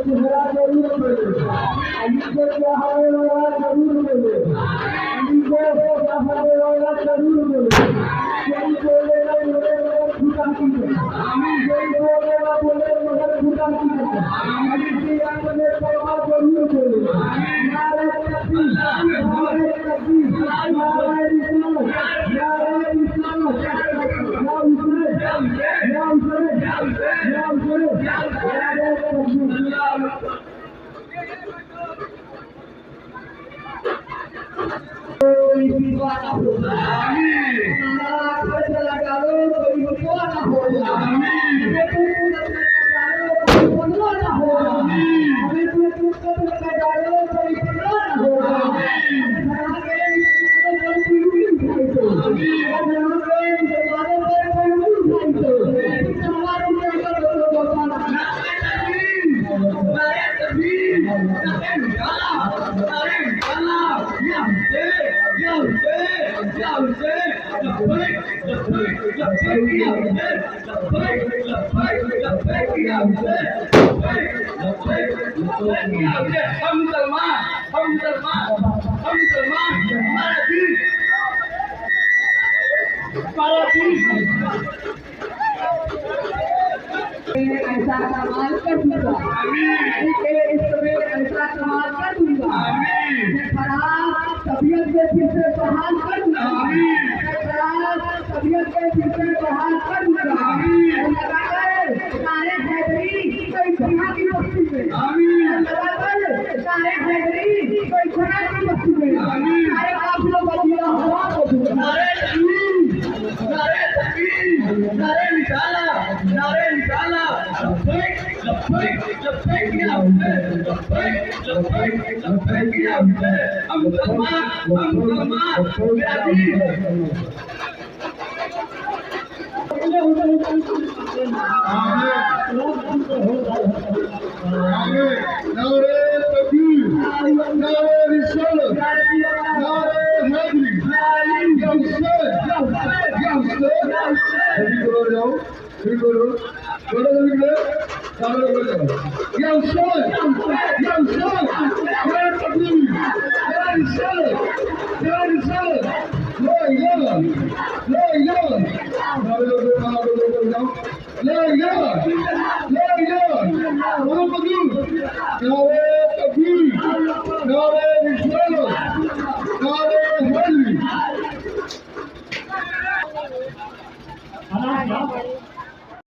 चेहरा जरूर मिले, अली को क्या हमें वाला जरूर मिले, अली को क्या हमें वाला जरूर मिले, कोई बोलेगा बोले मगर खुदा की कोई बोलेगा बोले मगर खुदा की अली की अपने परवा जरूर बोले, नारे तकबीर, नारे तकबीर, नारे इस्लाम, नारे इस्लाम, या उसने, या उसने, या उसने, नारे तकबीर। कोई दीवाना होगा, हमारा खर्च लगा लो कोई दीवाना होगा, कोई बनवाना होगा, हमें कोई लगा लो कोई बनवाना होगा, हम मुसलमान हमारा दीन ऐसा कमाल कर दूंगा, इसमें ऐसा कमाल कर दूंगा, खराब तबीयत के फिर से बहाल कर दूंगा, खराब तबीयत के फिर से बहाल कर दूंगा, सारे हैदरी कोई खुदा की बस्ती में, सारे हैदरी कोई खुदा की बस्ती में, सारे आप लोग बदिया हवा को दूंगा, नारे निकाला हम मुसलमान नारे तकबीर, नारे रिसालत, नारे हैदरी, या हुसैन, ठीक करो थोड़ा निकले सामने बोल जाओ, या हुसैन, नारे तकबीर, नारे रिसालत, ला इलाहा नारे बोल जाओ, ला इलाहा मुहम्मदुर, नारे तकबीर, नारे रिसालत, नारे हैदरी।